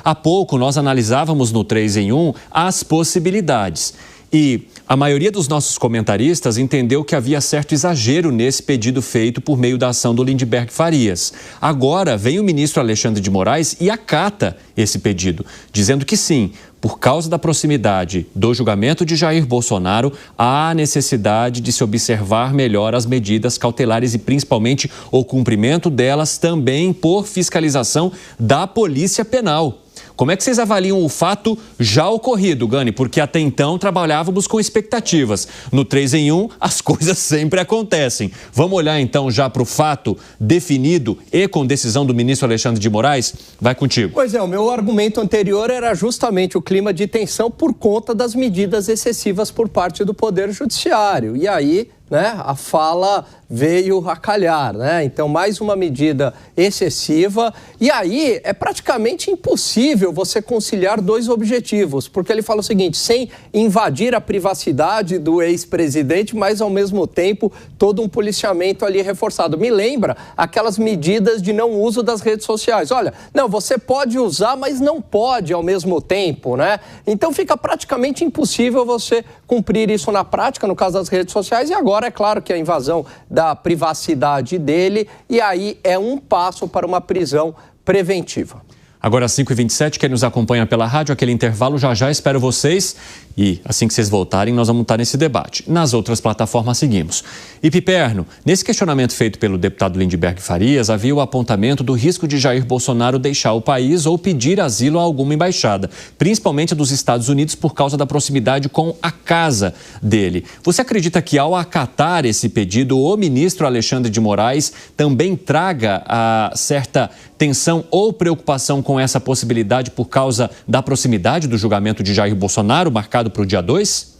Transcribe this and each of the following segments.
Há pouco nós analisávamos no 3 em 1 as possibilidades. E a maioria dos nossos comentaristas entendeu que havia certo exagero nesse pedido feito por meio da ação do Lindbergh Farias. Agora vem o ministro Alexandre de Moraes e acata esse pedido, dizendo que sim, por causa da proximidade do julgamento de Jair Bolsonaro, há necessidade de se observar melhor as medidas cautelares e principalmente o cumprimento delas também por fiscalização da Polícia Penal. Como é que vocês avaliam o fato já ocorrido, Gani? Porque até então trabalhávamos com expectativas. No 3 em 1, as coisas sempre acontecem. Vamos olhar então já para o fato definido e com decisão do ministro Alexandre de Moraes? Vai contigo. Pois é, o meu argumento anterior era justamente o clima de tensão por conta das medidas excessivas por parte do Poder Judiciário. E aí, a fala veio a calhar, Então, mais uma medida excessiva. E aí, é praticamente impossível você conciliar dois objetivos, porque ele fala o seguinte, sem invadir a privacidade do ex-presidente, mas, ao mesmo tempo, todo um policiamento ali reforçado. Me lembra aquelas medidas de não uso das redes sociais. Olha, não, você pode usar, mas não pode ao mesmo tempo, Então, fica praticamente impossível você cumprir isso na prática, no caso das redes sociais, e agora é claro que a invasão da privacidade dele, e aí é um passo para uma prisão preventiva. Agora, 5h27, quem nos acompanha pela rádio, aquele intervalo, já espero vocês. E assim que vocês voltarem, nós vamos estar nesse debate. Nas outras plataformas, seguimos. E Piperno, nesse questionamento feito pelo deputado Lindbergh Farias, havia o apontamento do risco de Jair Bolsonaro deixar o país ou pedir asilo a alguma embaixada, principalmente dos Estados Unidos, por causa da proximidade com a casa dele. Você acredita que, ao acatar esse pedido, o ministro Alexandre de Moraes também traga a certa tensão ou preocupação com essa possibilidade por causa da proximidade do julgamento de Jair Bolsonaro, marcado para o dia 2?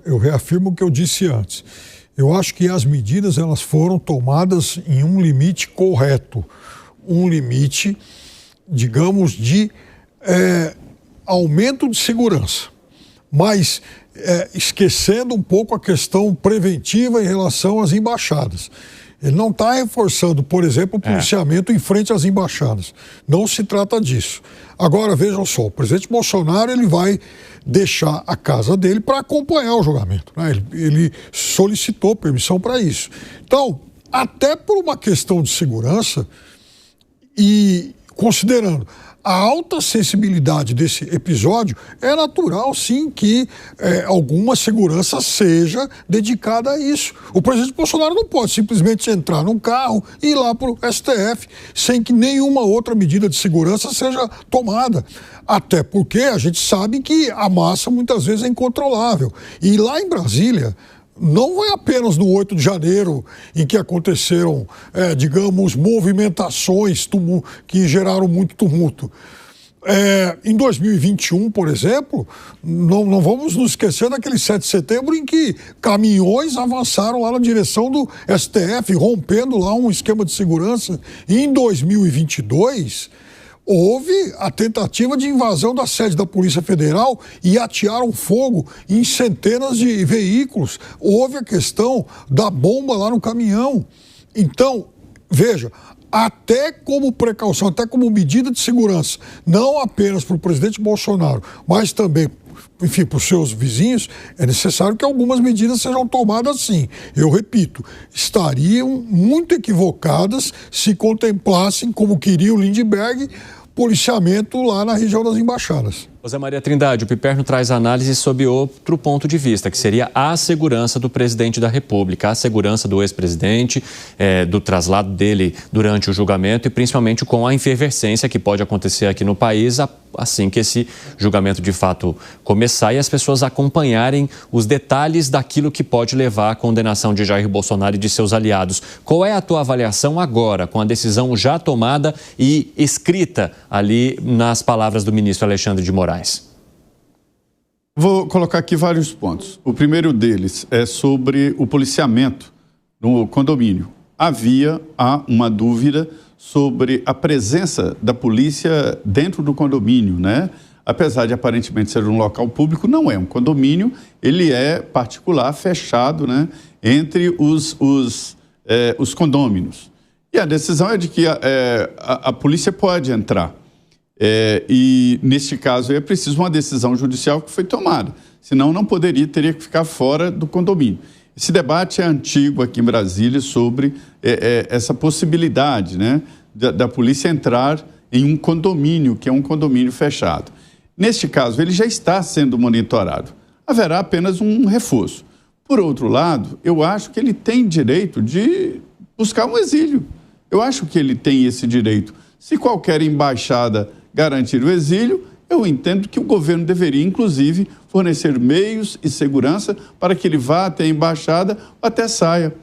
Eu reafirmo o que eu disse antes. Eu acho que as medidas elas foram tomadas em um limite correto. Um limite, digamos, de aumento de segurança. Mas esquecendo um pouco a questão preventiva em relação às embaixadas. Ele não está reforçando, por exemplo, o policiamento em frente às embaixadas. Não se trata disso. Agora, vejam só, o presidente Bolsonaro ele vai deixar a casa dele para acompanhar o julgamento. Ele solicitou permissão para isso. Então, até por uma questão de segurança e considerando a alta sensibilidade desse episódio, é natural, sim, que alguma segurança seja dedicada a isso. O presidente Bolsonaro não pode simplesmente entrar num carro e ir lá para o STF sem que nenhuma outra medida de segurança seja tomada. Até porque a gente sabe que a massa muitas vezes é incontrolável. E lá em Brasília, não é apenas no 8 de janeiro em que aconteceram, digamos, movimentações que geraram muito tumulto. Em 2021, por exemplo, não vamos nos esquecer daquele 7 de setembro em que caminhões avançaram lá na direção do STF, rompendo lá um esquema de segurança. E em 2022... houve a tentativa de invasão da sede da Polícia Federal e atearam fogo em centenas de veículos. Houve a questão da bomba lá no caminhão. Então, veja, até como precaução, até como medida de segurança, não apenas para o presidente Bolsonaro, mas também, enfim, para os seus vizinhos, é necessário que algumas medidas sejam tomadas sim. Eu repito, estariam muito equivocadas se contemplassem, como queria o Lindbergh, policiamento lá na região das embaixadas. José Maria Trindade, o Piperno traz análise sob outro ponto de vista, que seria a segurança do presidente da República, a segurança do ex-presidente, do traslado dele durante o julgamento e principalmente com a efervescência que pode acontecer aqui no país assim que esse julgamento de fato começar e as pessoas acompanharem os detalhes daquilo que pode levar à condenação de Jair Bolsonaro e de seus aliados. Qual é a tua avaliação agora, com a decisão já tomada e escrita ali nas palavras do ministro Alexandre de Moraes? Vou colocar aqui vários pontos. O primeiro deles é sobre o policiamento no condomínio. Há uma dúvida sobre a presença da polícia dentro do condomínio, Apesar de aparentemente ser um local público, não é um condomínio, ele é particular, fechado, entre os condôminos. E a decisão é de que a polícia pode entrar. E, neste caso, é preciso uma decisão judicial que foi tomada. Senão, não teria que ficar fora do condomínio. Esse debate é antigo aqui em Brasília sobre essa possibilidade, né, da polícia entrar em um condomínio, que é um condomínio fechado. Neste caso, ele já está sendo monitorado. Haverá apenas um reforço. Por outro lado, eu acho que ele tem direito de buscar um exílio. Eu acho que ele tem esse direito. Se qualquer embaixada garantir o exílio, eu entendo que o governo deveria, inclusive, fornecer meios e segurança para que ele vá até a embaixada ou até saia.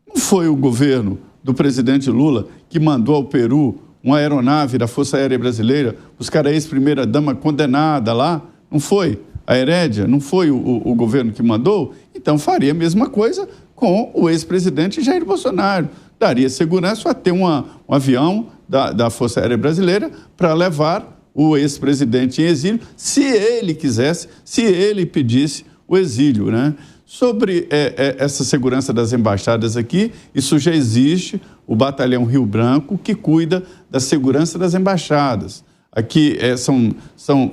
Não foi o governo do presidente Lula que mandou ao Peru uma aeronave da Força Aérea Brasileira buscar a ex-primeira-dama condenada lá? Não foi? A Herédia? Não foi o governo que mandou? Então faria a mesma coisa com o ex-presidente Jair Bolsonaro. Daria segurança a ter um avião da Força Aérea Brasileira para levar o ex-presidente em exílio, se ele quisesse, se ele pedisse o exílio, né? Sobre essa segurança das embaixadas aqui, isso já existe, o Batalhão Rio Branco, que cuida da segurança das embaixadas. Aqui são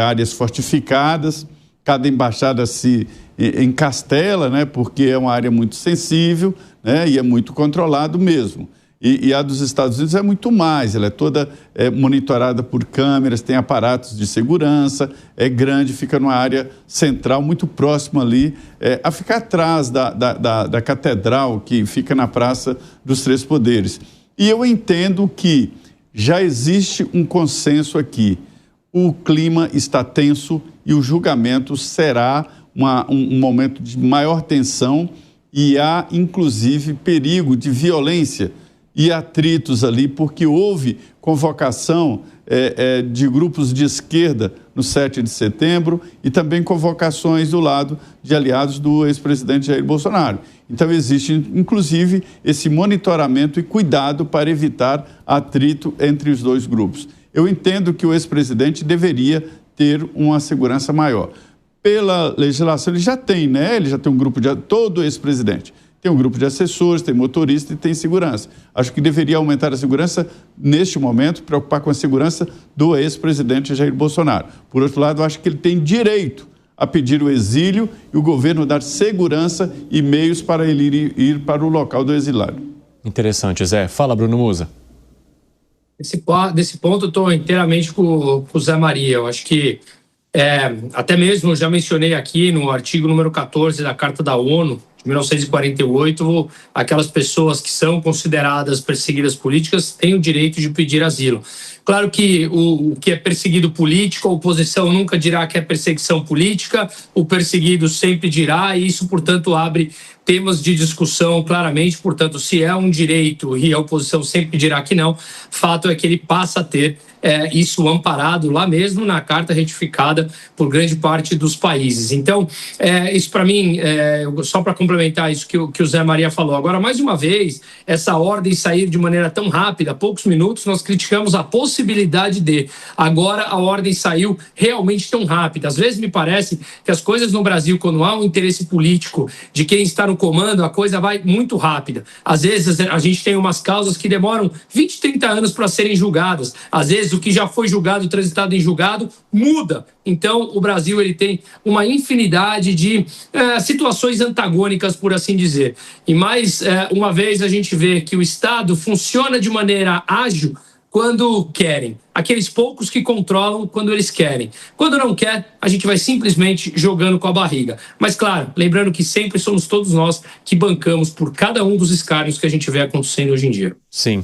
áreas fortificadas, cada embaixada se encastela, né, porque é uma área muito sensível, né, e é muito controlado mesmo. E a dos Estados Unidos é muito mais, ela é toda monitorada por câmeras, tem aparatos de segurança, é grande, fica numa área central, muito próxima ali, a ficar atrás da catedral que fica na Praça dos Três Poderes. E eu entendo que já existe um consenso aqui, o clima está tenso e o julgamento será um momento de maior tensão e há, inclusive, perigo de violência e atritos ali, porque houve convocação de grupos de esquerda no 7 de setembro e também convocações do lado de aliados do ex-presidente Jair Bolsonaro. Então, existe, inclusive, esse monitoramento e cuidado para evitar atrito entre os dois grupos. Eu entendo que o ex-presidente deveria ter uma segurança maior. Pela legislação, ele já tem, né? Ele já tem um grupo de... Todo ex-presidente tem um grupo de assessores, tem motorista e tem segurança. Acho que deveria aumentar a segurança neste momento, preocupar com a segurança do ex-presidente Jair Bolsonaro. Por outro lado, acho que ele tem direito a pedir o exílio e o governo dar segurança e meios para ele ir para o local do exilado. Interessante, Zé. Fala, Bruno Musa. Desse ponto, eu estou inteiramente com o Zé Maria. Eu acho que, até mesmo, já mencionei aqui no artigo número 14 da Carta da ONU, 1948, aquelas pessoas que são consideradas perseguidas políticas têm o direito de pedir asilo. Claro que o que é perseguido político, a oposição nunca dirá que é perseguição política, o perseguido sempre dirá, e isso, portanto, abre temas de discussão claramente. Portanto, se é um direito e a oposição sempre dirá que não, fato é que ele passa a ter isso amparado lá mesmo na carta retificada por grande parte dos países. Então, isso para mim, só para complementar isso que o Zé Maria falou. Agora, mais uma vez, essa ordem sair de maneira tão rápida, poucos minutos, nós criticamos a possibilidade de. Agora, a ordem saiu realmente tão rápida. Às vezes me parece que as coisas no Brasil, quando há um interesse político de quem está no comando, a coisa vai muito rápida. Às vezes a gente tem umas causas que demoram 20, 30 anos para serem julgadas. Às vezes o que já foi julgado, transitado em julgado, muda. Então, o Brasil ele tem uma infinidade de situações antagônicas, por assim dizer. E mais uma vez a gente vê que o Estado funciona de maneira ágil quando querem. Aqueles poucos que controlam quando eles querem. Quando não quer, a gente vai simplesmente jogando com a barriga. Mas, claro, lembrando que sempre somos todos nós que bancamos por cada um dos escárnios que a gente vê acontecendo hoje em dia. Sim.